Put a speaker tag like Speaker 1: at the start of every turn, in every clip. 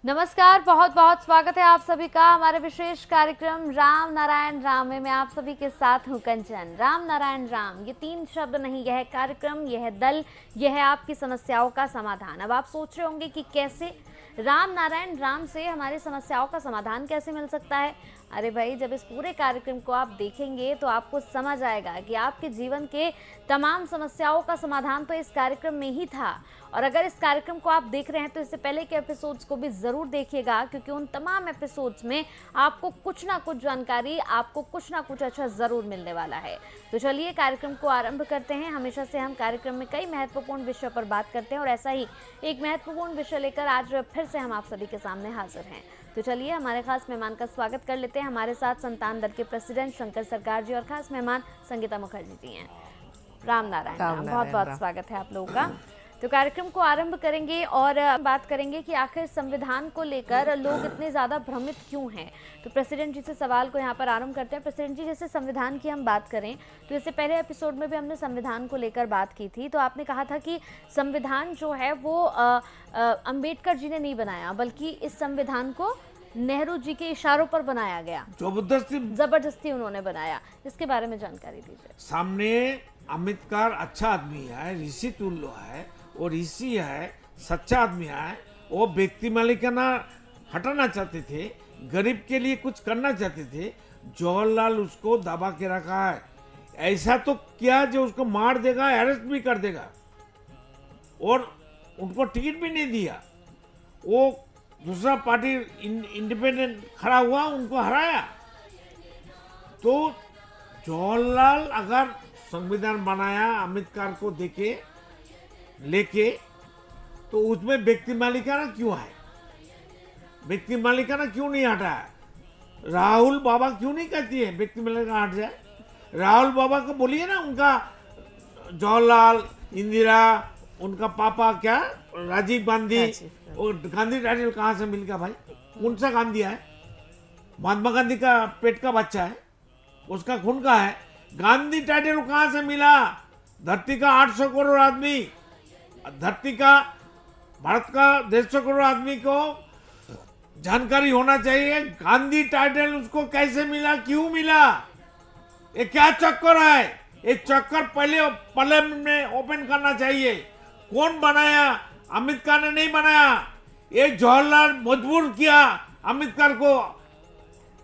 Speaker 1: नमस्कार, बहुत बहुत स्वागत है आप सभी का हमारे विशेष कार्यक्रम राम नारायण राम में मैं आप सभी के साथ हूं कंचन। राम नारायण राम ये तीन शब्द नहीं, यह कार्यक्रम, यह दल, यह है आपकी समस्याओं का समाधान। अब आप सोच रहे होंगे कि कैसे राम नारायण राम से हमारी समस्याओं का समाधान कैसे मिल सकता है। अरे भाई, जब इस पूरे कार्यक्रम को आप देखेंगे तो आपको समझ आएगा कि आपके जीवन के तमाम समस्याओं का समाधान तो इस कार्यक्रम में ही था। और अगर इस कार्यक्रम को आप देख रहे हैं तो इससे पहले के एपिसोड्स को भी ज़रूर देखिएगा, क्योंकि उन तमाम एपिसोड्स में आपको कुछ ना कुछ जानकारी, आपको कुछ ना कुछ अच्छा ज़रूर मिलने वाला है। तो चलिए कार्यक्रम को आरंभ करते हैं। हमेशा से हम कार्यक्रम में कई महत्वपूर्ण विषयों पर बात करते हैं और ऐसा ही एक महत्वपूर्ण विषय लेकर आज फिर से हम आप सभी के सामने हाजिर हैं। तो चलिए हमारे खास मेहमान का स्वागत कर लेते हैं। हमारे साथ संतान दल के प्रेसिडेंट शंकर सरकार जी और खास मेहमान संगीता मुखर्जी जी हैं। राम नारायण राम, बहुत बहुत स्वागत है आप लोगों का। तो कार्यक्रम को आरंभ करेंगे और बात करेंगे कि आखिर संविधान को लेकर लोग इतने ज़्यादा भ्रमित क्यों हैं। तो प्रेसिडेंट जी से सवाल को यहाँ पर आरंभ करते हैं। प्रेसिडेंट जी, जैसे संविधान की हम बात करें तो जैसे पहले एपिसोड में भी हमने संविधान को लेकर बात की थी, तो आपने कहा था कि संविधान जो है वो अंबेडकर जी ने नहीं बनाया, बल्कि इस संविधान को नेहरू जी के इशारों पर बनाया गया, जबरदस्ती उन्होंने बनाया। इसके बारे में जानकारी दीजिए।
Speaker 2: सामने अम्बेडकर अच्छा आदमी है, ऋषि तुल्य है, वो ऋषि है, सच्चा आदमी है। वो व्यक्ति मालिकाना हटाना चाहते थे, गरीब के लिए कुछ करना चाहते थे। जवाहरलाल उसको दबा के रखा है। ऐसा तो क्या जो उसको मार देगा, अरेस्ट भी कर देगा, और उनको टिकट भी नहीं दिया। वो दूसरा पार्टी इंडिपेंडेंट खड़ा हुआ, उनको हराया। तो जवाहरलाल अगर संविधान बनाया अम्बेडकर को देके लेके, तो उसमें व्यक्ति मालिकाना क्यों है? व्यक्ति मालिकाना क्यों नहीं हटाया? राहुल बाबा क्यों नहीं कहती है व्यक्ति मालिकाना हट जाए? राहुल बाबा को बोलिए ना, उनका जवाहरलाल, इंदिरा, उनका पापा क्या राजीव गांधी, और गांधी टाइटल कहाँ से मिल गया भाई? कौन सा गांधी है? महात्मा गांधी का पेट का बच्चा है, उसका खून का है। गांधी टाइटल कहाँ से मिला? धरती का 800 करोड़ आदमी, धरती का, भारत का 150 करोड़ आदमी को जानकारी होना चाहिए गांधी टाइटल उसको कैसे मिला, क्यों मिला, ये क्या चक्कर है? ये चक्कर पहले पार्लियामेंट में ओपन करना चाहिए। कौन बनाया? अम्बेडकर ने नहीं बनाया। ये जवाहरलाल मजबूर किया अम्बेडकर को।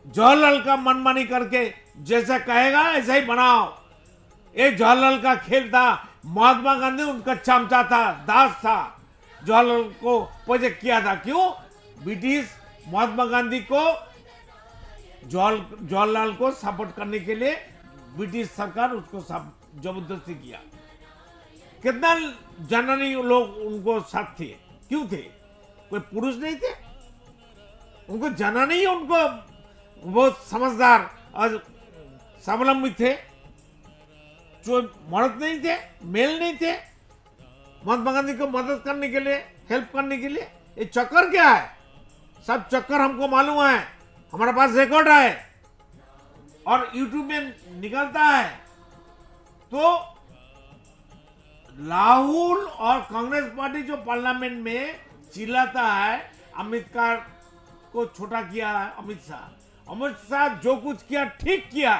Speaker 2: जवाहरलाल का मनमानी करके जैसा कहेगा ऐसा ही बनाओ। ये जवाहरलाल का खेल था। महात्मा गांधी उनका चमचा था, दास था। जवाहरलाल को प्रोजेक्ट किया था। क्यों? ब्रिटिश महात्मा गांधी को, जवाहरलाल को सपोर्ट करने के लिए ब्रिटिश सरकार उसको जबरदस्ती किया। कितना जननी लोग उनको साथ थे, क्यों थे? कोई पुरुष नहीं थे? उनको जाना नहीं, उनको बहुत समझदार और स्वावलंबी थे। जो मर्द नहीं थे, मेल नहीं थे महात्मा गांधी को मदद करने के लिए, हेल्प करने के लिए। ये चक्कर क्या है? सब चक्कर हमको मालूम है, हमारे पास रिकॉर्ड है और यूट्यूब में निकलता है। तो राहुल और कांग्रेस पार्टी जो पार्लियामेंट में चिल्लाता है अम्बेडकर को छोटा किया है अमित शाह जो कुछ किया ठीक किया,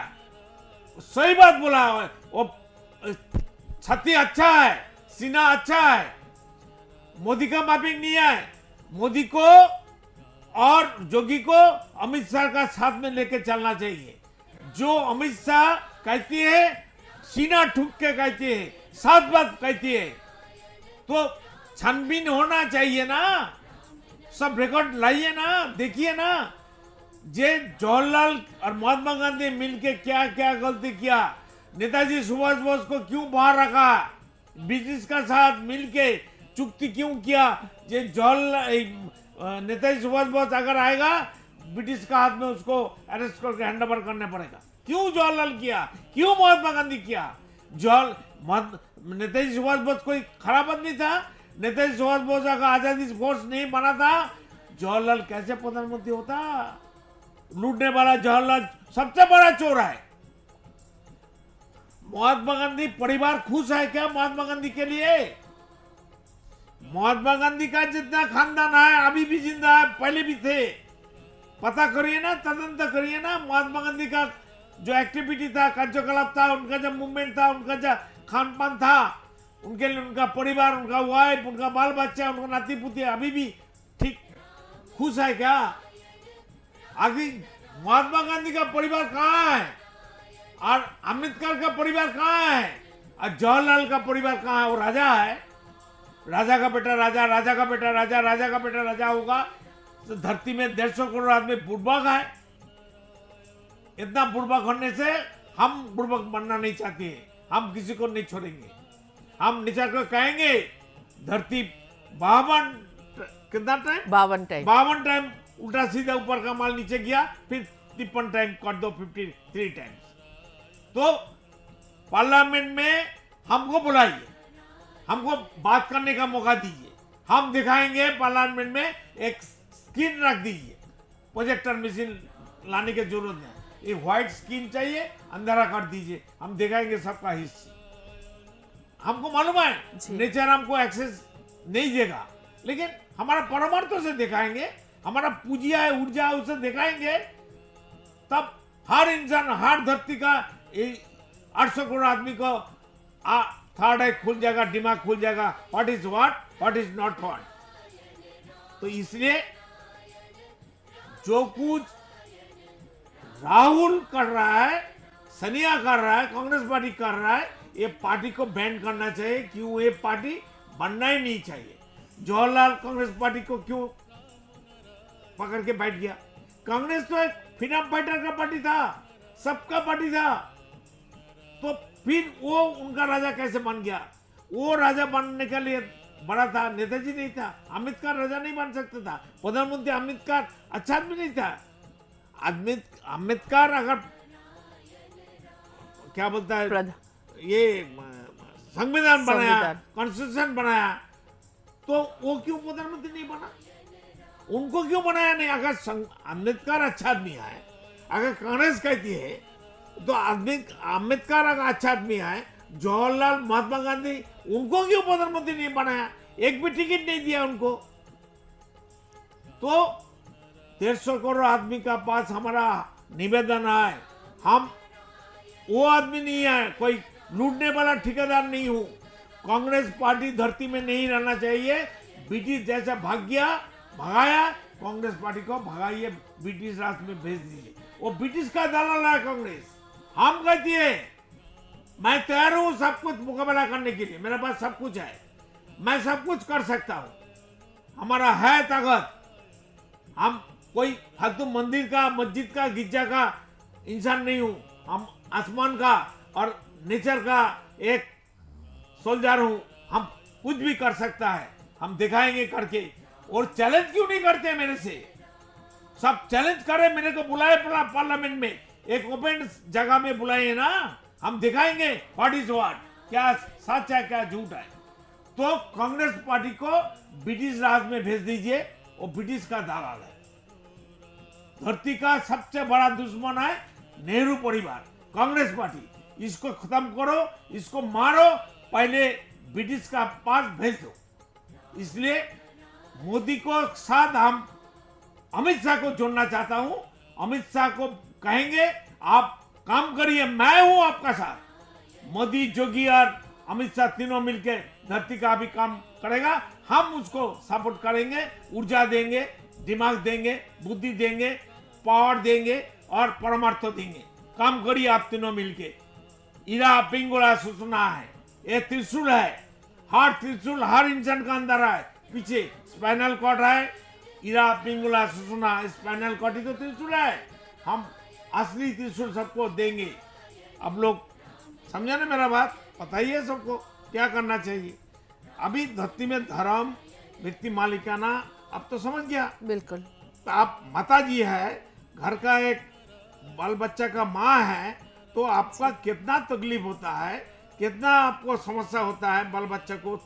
Speaker 2: सही बात बोला है। वो छत्ती अच्छा है, सीना अच्छा है, मोदी का माफिक नहीं है। मोदी को और जोगी को अमित शाह का साथ में लेके चलना चाहिए। जो अमित शाह कहती है, सीना ठुक के कहती है, साथ बात कहती है, तो छानबीन होना चाहिए ना। सब रिकॉर्ड लाइए ना, देखिए ना। जे जवाहरलाल और महात्मा गांधी मिलके क्या क्या गलती किया। नेताजी सुभाष बोस को क्यों बाहर रखा? ब्रिटिश का साथ मिलके चुक्ति क्यों किया? जे जवाहरलाल, नेताजी सुभाष बोस अगर आएगा ब्रिटिश का हाथ में उसको अरेस्ट करके हैंड ओवर करना पड़ेगा। क्यों जवाहरलाल किया? क्यों महात्मा गांधी किया? नेताजी सुभाष बोस कोई खराब आदमी था? नेताजी सुभाष बोस अगर आजादी फोर्स नहीं बना था, जवाहरलाल कैसे प्रधानमंत्री होता? लूटने वाला जवाहरलाल सबसे बड़ा चोर है। महात्मा गांधी परिवार खुश है क्या महात्मा गांधी के लिए? महात्मा गांधी का जितना खानदान है अभी भी जिंदा है, पहले भी थे। पता करिए ना, तदंतर करिए ना, महात्मा गांधी का जो एक्टिविटी था, कार्यकलाप था, उनका जो मूवमेंट था, उनका जो खान पान था, उनके लिए उनका परिवार, उनका वाइफ, उनका बाल बच्चा, उनका नाती पुती अभी भी ठीक खुश है क्या? आगे महात्मा गांधी का परिवार कहाँ है और अम्बेडकर का परिवार कहाँ है और जवाहरलाल का परिवार कहाँ है? वो राजा है, राजा का बेटा राजा, राजा का बेटा राजा, राजा का बेटा राजा होगा तो धरती में 150 करोड़ आदमी बुड़बक है। इतना बुड़बक होने से हम बुड़बक बनना नहीं चाहते हैं, हम किसी को नहीं छोड़ेंगे। हम नीचे को कहेंगे धरती 52 कितना टाइम 52 टाइम उल्टा सीधा ऊपर का माल नीचे गया, फिर 53 टाइम कर दो, 53 टाइम्स। तो पार्लियामेंट में हमको बुलाइए, हमको बात करने का मौका दीजिए, हम दिखाएंगे। पार्लियामेंट में एक स्क्रीन रख दीजिए, प्रोजेक्टर मशीन लाने की जरूरत नहीं, एक व्हाइट स्क्रीन चाहिए, अंधेरा कर दीजिए, हम दिखाएंगे सबका हिस्सा। हमको मालूम है नेचर हमको एक्सेस नहीं देगा, लेकिन हमारा परमार्थों से दिखाएंगे, हमारा पूंजी है, ऊर्जा है, उसे दिखाएंगे। तब हर इंसान, हर धरती का 800 करोड़ आदमी को थर्ड आई खुल जाएगा, दिमाग खुल जाएगा, what is what is not what. तो इसलिए जो कुछ राहुल कर रहा है, सनिया कर रहा है, कांग्रेस पार्टी कर रहा है, ये पार्टी को बैन करना चाहिए। क्यों? ये पार्टी बनना ही नहीं चाहिए। जवाहरलाल कांग्रेस पार्टी को क्यों पकड़ के बैठ गया? कांग्रेस तो एक फ्रीडम फाइटर का पार्टी था, सबका पार्टी था, तो फिर वो उनका राजा कैसे बन गया? वो राजा बनने के लिए बड़ा था, नेताजी नहीं था। अम्बेडकर राजा नहीं बन सकता था, प्रधानमंत्री अम्बेडकर अच्छा आदमी नहीं था। अम्बेडकर अगर क्या बोलता है, ये संविधान बनाया, कॉन्स्टिट्यूशन बनाया, तो वो क्यों प्रधानमंत्री नहीं बना? उनको क्यों बनाया नहीं? अगर अम्बेडकर अच्छा आदमी है, अगर कांग्रेस कहती है तो अम्बेडकर अगर अच्छा आदमी है, जवाहरलाल, महात्मा गांधी, उनको क्यों प्रधानमंत्री नहीं बनाया? एक भी टिकट नहीं दिया उनको। तो 150 करोड़ आदमी का पास हमारा निवेदन है, हम वो आदमी नहीं है, कोई लूटने वाला ठेकेदार नहीं हूं। कांग्रेस पार्टी धरती में नहीं रहना चाहिए। ब्रिटिश जैसा भगाया, कांग्रेस पार्टी को भगाइए, ब्रिटिश राज में भेज दीजिए। वो ब्रिटिश का दलाल है कांग्रेस। हम कहती है मैं तैयार हूं सब कुछ मुकाबला करने के लिए, मेरे पास सब कुछ है, मैं सब कुछ कर सकता हूं, हमारा है ताकत। हम कोई फालतू मंदिर का, मस्जिद का, गिरजा का इंसान नहीं हूं, हम आसमान का और नेचर का एक सोल्जर हूं। हम कुछ भी कर सकता है, हम दिखाएंगे करके। और चैलेंज क्यों नहीं करते मेरे से? सब चैलेंज करे, मेरे को बुलाए पार्लियामेंट में, एक ओपन जगह में बुलाए ना, हम दिखाएंगे व्हाट इज व्हाट, क्या सच है क्या झूठ है। तो कांग्रेस पार्टी को ब्रिटिश राज में भेज दीजिए, वो ब्रिटिश का दलाल है। धरती का सबसे बड़ा दुश्मन है नेहरू परिवार, कांग्रेस पार्टी। इसको खत्म करो, इसको मारो, पहले ब्रिटिश का पास भेज दो। इसलिए मोदी को साथ हम अमित शाह को जोड़ना चाहता हूं। अमित शाह को कहेंगे आप काम करिए, मैं हूं आपका साथ। मोदी, जोगी और अमित शाह तीनों मिलकर धरती का भी काम करेगा, हम उसको सपोर्ट करेंगे, ऊर्जा देंगे, दिमाग देंगे, बुद्धि देंगे, पावर देंगे और परमार्थ देंगे। काम करिए आप तीनों मिलके। इरा पिंगुला सुसना है, ये त्रिशूल है, हर त्रिशूल हर इंसान का अंदर है। पीछे स्पाइनल कॉर्ड है, इरा पिंगुला सुसना, स्पाइनल कॉर्ड ही तो त्रिशूल है। हम असली त्रिशूल सबको देंगे। अब लोग समझा ना मेरा बात? बताइए सबको क्या करना चाहिए। अभी धरती में धर्म, व्यक्ति मालिकाना, अब तो समझ गया।
Speaker 3: बिल्कुल।
Speaker 2: तो आप माता जी है, घर का एक बाल बच्चा का माँ है, तो आपका कितना तकलीफ होता है, कितना आपको समस्या होता है बाल बच्चा को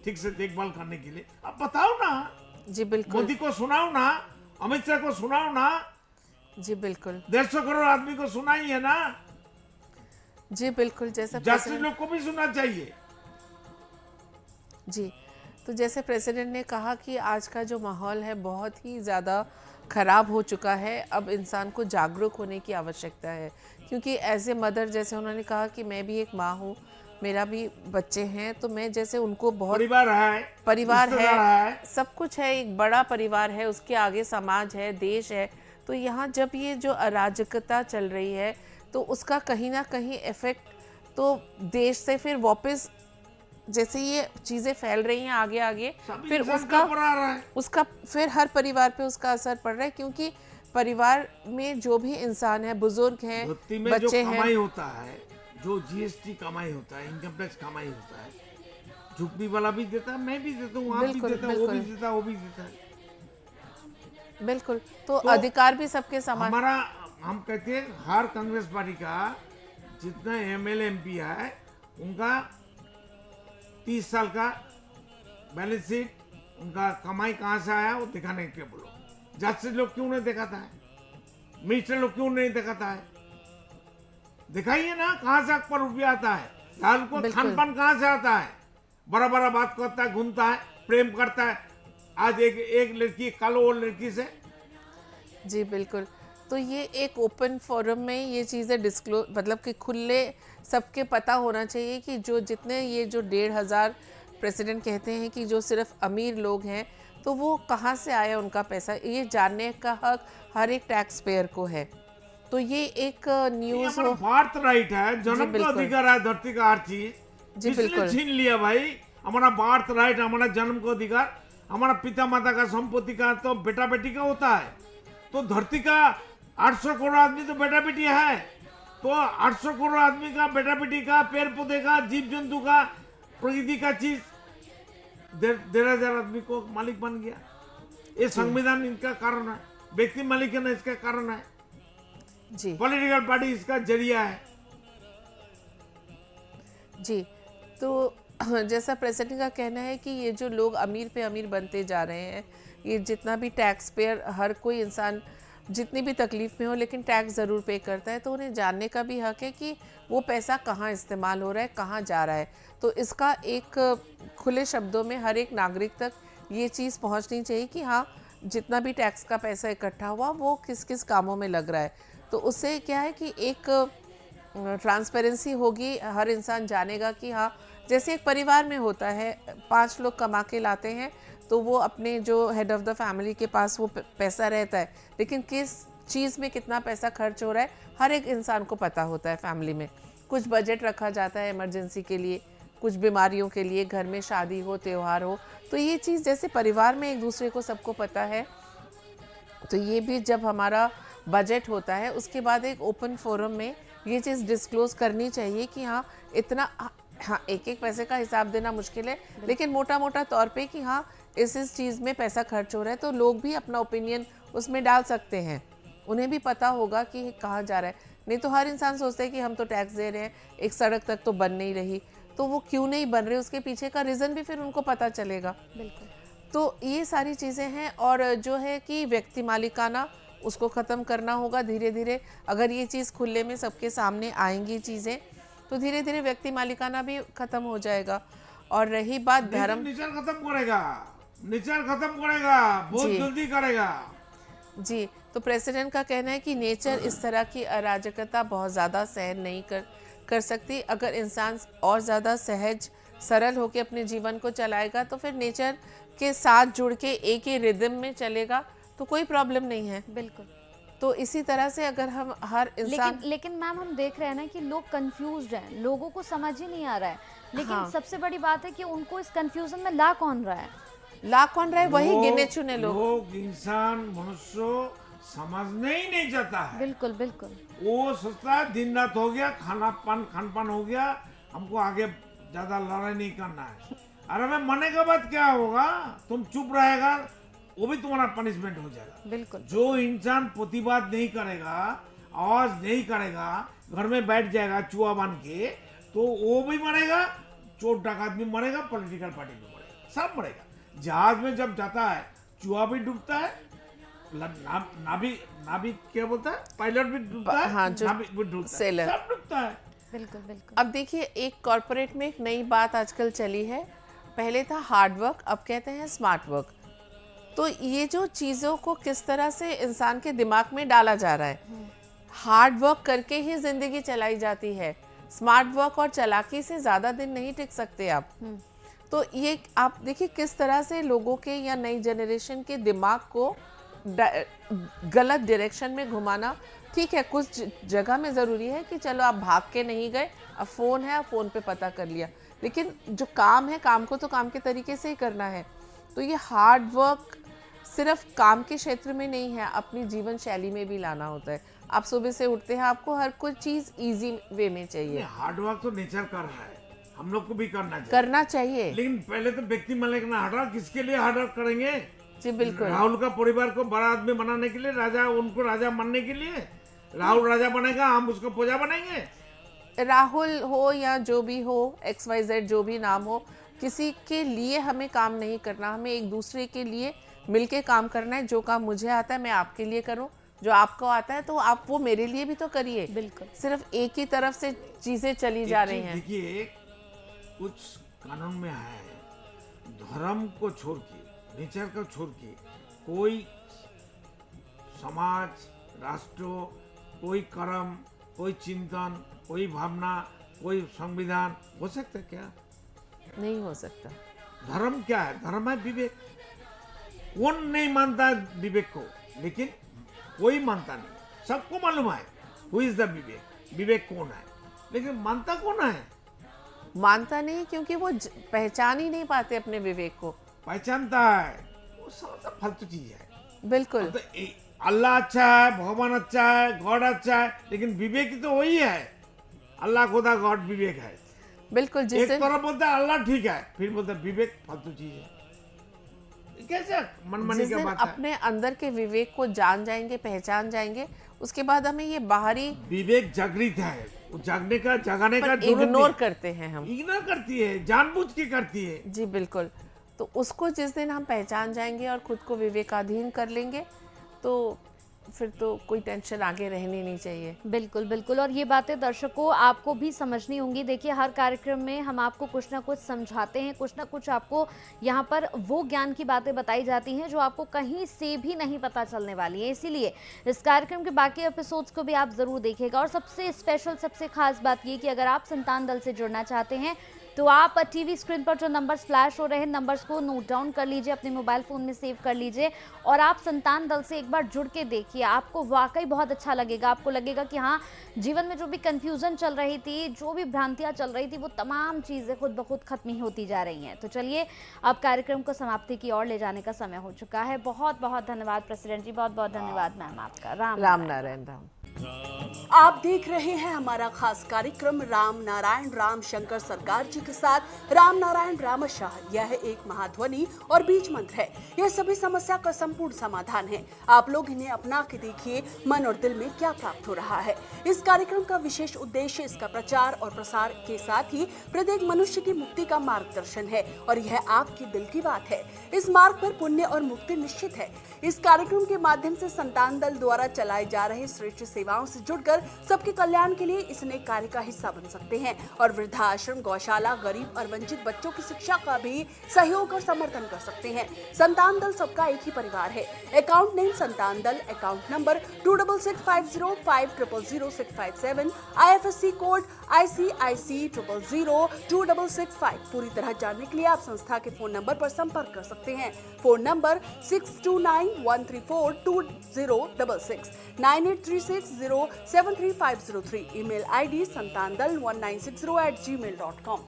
Speaker 2: ठीक से देखभाल करने के लिए। आप बताओ ना
Speaker 3: जी। बिल्कुल।
Speaker 2: मोदी को सुनाओ ना, अमित शाह को सुनाओ ना
Speaker 3: जी। बिल्कुल।
Speaker 2: 150 करोड़ आदमी को सुनाइए ना
Speaker 3: जी। बिल्कुल। जैसा
Speaker 2: जस्टिस लोग को भी सुनना चाहिए।
Speaker 3: जी, तो जैसे प्रेसिडेंट ने कहा कि आज का जो माहौल है बहुत ही ज़्यादा ख़राब हो चुका है, अब इंसान को जागरूक होने की आवश्यकता है, क्योंकि एज ए मदर, जैसे उन्होंने कहा कि मैं भी एक माँ हूँ, मेरा भी बच्चे हैं, तो मैं जैसे उनको बहुत परिवार है, सब कुछ है, एक बड़ा परिवार है, उसके आगे समाज है, देश है। तो यहाँ जब ये जो अराजकता चल रही है तो उसका कहीं ना कहीं इफेक्ट तो देश से फिर वापस, जैसे ये चीज़ें फैल रही हैं आगे आगे, फिर उसका फिर हर परिवार पे उसका असर पड़ रहा है, क्योंकि परिवार में जो भी इंसान है, बुजुर्ग हैं, बच्चे हैं,
Speaker 2: कमाई होता है, जो जीएसटी कमाई होता है, इनकम टैक्स कमाई होता है, झुग्गी वाला भी देता है, मैं भी देता हूँ, आप भी देता है, वो भी देता है, वो भी देता है।
Speaker 3: बिल्कुल। तो अधिकार भी सबके समान।
Speaker 2: हमारा, हम कहते हैं हर कांग्रेस पार्टी का जितना एमएलए एमपी है उनका 30 साल का बैलेंस शीट, उनका कमाई कहाँ से आया वो दिखाने के बोलो। जज लोग क्यों नहीं दिखाता है, मिनिस्टर लोग क्यों नहीं दिखाता है, दिखाइए ना कहाँ से पर रुपया आता है, दाल को खान पान कहाँ से आता है, बड़ा बड़ा बात करता है, घूमता है, प्रेम करता है, आज एक लड़की कालो और लड़की से।
Speaker 3: जी बिल्कुल। तो ये एक ओपन फोरम में ये चीज़ें डिस्क्लोज, मतलब कि खुले सबके पता होना चाहिए कि जो जितने ये जो 1,500 प्रेसिडेंट कहते हैं कि जो सिर्फ अमीर लोग हैं, तो वो कहाँ से आया उनका पैसा, ये जानने का हक हर एक टैक्स पेयर को है। तो ये एक न्यूज़ हो,
Speaker 2: बर्थ राइट है, जन्म का अधिकार है, धरती का हर चीज
Speaker 3: जी बिल्कुल
Speaker 2: छीन लिया भाई। हमारा बर्थ राइट, हमारा जन्म का अधिकार, हमारा पिता माता का संपत्ति का तो बेटा बेटी का होता है। तो धरती का 800 करोड़ आदमी तो बेटा बेटी है, तो 800 करोड़ आदमी का बेटा बेटी का, पेड़ पौधे का, जीव जंतु का, प्रकृति का चीज 1,500 आदमी को मालिक बन गया। ये संविधान इनका कारण है, व्यक्ति मालिक है इसका कारण है
Speaker 3: जी,
Speaker 2: पॉलिटिकल पार्टी इसका जरिया है
Speaker 3: जी। तो जैसा प्रेसिडेंट का कहना है कि ये जो लोग अमीर पे अमीर बनते जा रहे हैं, ये जितना भी टैक्स पेयर, हर कोई इंसान जितनी भी तकलीफ में हो लेकिन टैक्स ज़रूर पे करता है, तो उन्हें जानने का भी हक है कि वो पैसा कहाँ इस्तेमाल हो रहा है, कहाँ जा रहा है। तो इसका एक खुले शब्दों में हर एक नागरिक तक ये चीज़ पहुँचनी चाहिए कि हाँ, जितना भी टैक्स का पैसा इकट्ठा हुआ वो किस किस कामों में लग रहा है। तो उससे क्या है कि एक ट्रांसपेरेंसी होगी, हर इंसान जानेगा कि हाँ, जैसे एक परिवार में होता है, 5 लोग कमा के लाते हैं तो वो अपने जो हेड ऑफ़ द फैमिली के पास वो पैसा रहता है, लेकिन किस चीज़ में कितना पैसा खर्च हो रहा है हर एक इंसान को पता होता है। फैमिली में कुछ बजट रखा जाता है इमरजेंसी के लिए, कुछ बीमारियों के लिए, घर में शादी हो, त्यौहार हो, तो ये चीज़ जैसे परिवार में एक दूसरे को सबको पता है, तो ये भी जब हमारा बजट होता है उसके बाद एक ओपन फोरम में ये चीज़ डिस्क्लोज करनी चाहिए कि हाँ, इतना, हाँ, एक एक पैसे का हिसाब देना मुश्किल है, लेकिन मोटा मोटा तौर पे कि हाँ, इस चीज़ में पैसा खर्च हो रहा है, तो लोग भी अपना ओपिनियन उसमें डाल सकते हैं, उन्हें भी पता होगा कि कहाँ जा रहा है। नहीं तो हर इंसान सोचता है कि हम तो टैक्स दे रहे हैं, एक सड़क तक तो बन नहीं रही, तो वो क्यों नहीं बन रही, उसके पीछे का रीज़न भी फिर उनको पता चलेगा।
Speaker 1: बिल्कुल।
Speaker 3: तो ये सारी चीज़ें हैं, और जो है कि व्यक्ति मालिकाना उसको ख़त्म करना होगा धीरे धीरे। अगर ये चीज़ खुले में सबके सामने आएंगी चीज़ें, तो धीरे धीरे व्यक्ति मालिकाना भी ख़त्म हो जाएगा। और रही बात धर्म,
Speaker 2: नेचर खत्म करेगा, नेचर खत्म करेगा, बहुत जल्दी करेगा
Speaker 3: जी। तो प्रेसिडेंट का कहना है कि नेचर इस तरह की अराजकता बहुत ज़्यादा सहन नहीं कर सकती। अगर इंसान और ज़्यादा सहज सरल होकर अपने जीवन को चलाएगा तो फिर नेचर के साथ जुड़ के एक ही रिदम में चलेगा तो कोई प्रॉब्लम नहीं है।
Speaker 1: बिल्कुल।
Speaker 3: तो इसी तरह से अगर हम हर इंसान,
Speaker 1: लेकिन मैम हम देख रहे हैं ना कि लोग कंफ्यूज्ड हैं, लोगों को समझ ही नहीं आ रहा है, लेकिन हाँ, सबसे बड़ी बात है कि उनको इस कंफ्यूजन में ला कौन रहा है, वही गिने चुने लोग।
Speaker 2: इंसान मनुष्य समझने ही नहीं चाहता है।
Speaker 1: बिल्कुल बिल्कुल।
Speaker 2: वो सोचता है दिन रात हो गया, खान पान हो गया, हमको आगे ज्यादा लड़ाई नहीं करना है। अरे मैं मरने के बाद क्या होगा, तुम चुप रहेगा, वो भी तुम्हारा पनिशमेंट हो जाएगा।
Speaker 1: बिल्कुल।
Speaker 2: जो इंसान प्रतिवाद नहीं करेगा, आवाज नहीं करेगा, घर में बैठ जाएगा चूहा बन के, तो वो भी मरेगा, चोर डाकत भी मरेगा, पॉलिटिकल पार्टी भी मरेगा, सब मरेगा। जहाज में जब जाता है चूहा भी डूबता है, नाविक क्या बोलता है, पायलट भी डूबता है,
Speaker 3: हाँ,
Speaker 2: नाविक भी डूबता है, सब डूबता है।
Speaker 1: बिल्कुल बिल्कुल।
Speaker 3: अब देखिए, एक कॉर्पोरेट में एक नई बात आजकल चली है, पहले था हार्ड वर्क, अब कहते हैं स्मार्ट वर्क। तो ये जो चीज़ों को किस तरह से इंसान के दिमाग में डाला जा रहा है, हार्ड वर्क करके ही ज़िंदगी चलाई जाती है, स्मार्ट वर्क और चालाकी से ज़्यादा दिन नहीं टिक सकते आप। तो ये आप देखिए किस तरह से लोगों के या नई जनरेशन के दिमाग को गलत डायरेक्शन में घुमाना। ठीक है, कुछ जगह में ज़रूरी है कि चलो आप भाग के नहीं गए, अब फ़ोन है, आप फ़ोन पे पता कर लिया, लेकिन जो काम है, काम को तो काम के तरीके से ही करना है। तो ये हार्ड वर्क सिर्फ काम के क्षेत्र में नहीं है, अपनी जीवन शैली में भी लाना होता है। आप सुबह से उठते हैं, आपको हर कोई चीज़ इजी वे में चाहिए।
Speaker 2: हार्ड वर्क तो नेचर कर रहा है, हम लोग को भी करना चाहिए। लेकिन पहले तो व्यक्ति मालिकाना हार्ड वर्क किसके लिए हार्ड वर्क करेंगे?
Speaker 3: जी बिल्कुल।
Speaker 2: राहुल का परिवार को बड़ा आदमी बनाने के लिए, राजा, उनको राजा मानने के लिए राहुल राजा बनेगा, हम उसको प्रजा बनेंगे।
Speaker 3: राहुल हो या जो भी हो, XYZ जो भी नाम हो, किसी के लिए हमें काम नहीं करना, हमें एक दूसरे के लिए मिलके काम करना है। जो काम मुझे आता है मैं आपके लिए करूं, जो आपको आता है तो आप वो मेरे लिए भी तो करिए।
Speaker 1: बिल्कुल।
Speaker 3: सिर्फ एक ही तरफ से चीजें चली जा रही हैं।
Speaker 2: देखिए, कुछ कानून में है, धर्म को छोड़ के, नेचर को छोड़ के कोई समाज, राष्ट्र, कोई कर्म, कोई चिंतन, कोई भावना, कोई संविधान हो सकता है क्या?
Speaker 3: नहीं हो सकता।
Speaker 2: धर्म क्या है? धर्म है विवेक। कौन नहीं मानता है विवेक को? लेकिन कोई मानता नहीं, सबको मालूम है हु इज द विवेक, विवेक कौन है, लेकिन मानता कौन है?
Speaker 3: मानता नहीं, क्योंकि वो पहचान ही नहीं पाते अपने विवेक को।
Speaker 2: पहचानता है, वो सब फालतू चीज है।
Speaker 3: बिल्कुल।
Speaker 2: तो अल्लाह अच्छा है, भगवान अच्छा है, गॉड अच्छा है, लेकिन विवेक तो वही है, अल्लाह खुदा गॉड विवेक है।
Speaker 3: बिल्कुल।
Speaker 2: एक तरफ बोलता है अल्लाह ठीक है, फिर बोलता है विवेक फालतू चीज है। कैसे मनमानी का बात है?
Speaker 3: अपने अंदर के विवेक को जान जाएंगे, पहचान जाएंगे, उसके बाद हमें ये बाहरी
Speaker 2: विवेक जागृत है, वो जागने का, जगाने का
Speaker 3: इग्नोर करते हैं हम।
Speaker 2: इग्नोर करती है, जानबूझ के करती है।
Speaker 3: जी बिल्कुल। तो उसको जिस दिन हम पहचान जाएंगे और खुद को विवेकाधीन कर लेंगे, तो फिर तो कोई टेंशन आगे रहनी नहीं चाहिए।
Speaker 1: बिल्कुल बिल्कुल। और ये बातें दर्शकों आपको भी समझनी होंगी। देखिए, हर कार्यक्रम में हम आपको कुछ ना कुछ समझाते हैं, कुछ ना कुछ आपको यहाँ पर वो ज्ञान की बातें बताई जाती हैं जो आपको कहीं से भी नहीं पता चलने वाली है। इसीलिए इस कार्यक्रम के बाकी एपिसोड्स को भी आप ज़रूर देखिएगा। और सबसे स्पेशल, सबसे खास बात ये कि अगर आप संतान दल से जुड़ना चाहते हैं तो आप टीवी स्क्रीन पर जो नंबर्स फ्लैश हो रहे हैं, नंबर्स को नोट डाउन कर लीजिए, अपने मोबाइल फ़ोन में सेव कर लीजिए और आप संतान दल से एक बार जुड़ के देखिए। आपको वाकई बहुत अच्छा लगेगा। आपको लगेगा कि हाँ, जीवन में जो भी कन्फ्यूज़न चल रही थी, जो भी भ्रांतियाँ चल रही थी, वो तमाम चीज़ें खुद ब खुद खत्म ही होती जा रही हैं। तो चलिए, अब कार्यक्रम को समाप्ति की ओर ले जाने का समय हो चुका है। बहुत बहुत धन्यवाद प्रेसिडेंट जी, बहुत बहुत धन्यवाद मैम आपका।
Speaker 3: राम नारायण राम।
Speaker 4: आप देख रहे हैं हमारा खास कार्यक्रम राम नारायण राम शंकर सरकार जी के साथ राम नारायण रामशाह। यह एक महाध्वनि और बीज मंत्र है। यह सभी समस्या का संपूर्ण समाधान है। आप लोग इन्हें अपना के देखिए, मन और दिल में क्या प्राप्त हो रहा है। इस कार्यक्रम का विशेष उद्देश्य इसका प्रचार और प्रसार के साथ ही प्रत्येक मनुष्य की मुक्ति का मार्गदर्शन है और यह आपके दिल की बात है। इस मार्ग पर पुण्य और मुक्ति निश्चित है। इस कार्यक्रम के माध्यम से संतान दल द्वारा चलाए जा रहे श्रेष्ठ सेवाओं से जुड़कर सबके कल्याण के लिए इस नेक कार्य का हिस्सा बन सकते हैं और वृद्धाश्रम, गौशाला, गरीब और वंचित बच्चों की शिक्षा का भी सहयोग और समर्थन कर सकते हैं। संतान दल सबका एक ही परिवार है। अकाउंट नेम संतान दल, account number 266505000657, IFSC code ICIC 000265। पूरी तरह जानने के लिए आप संस्था के फोन नंबर पर संपर्क कर सकते हैं। Phone number 6291342066, 9836073503। Email ID santandal1960@gmail.com।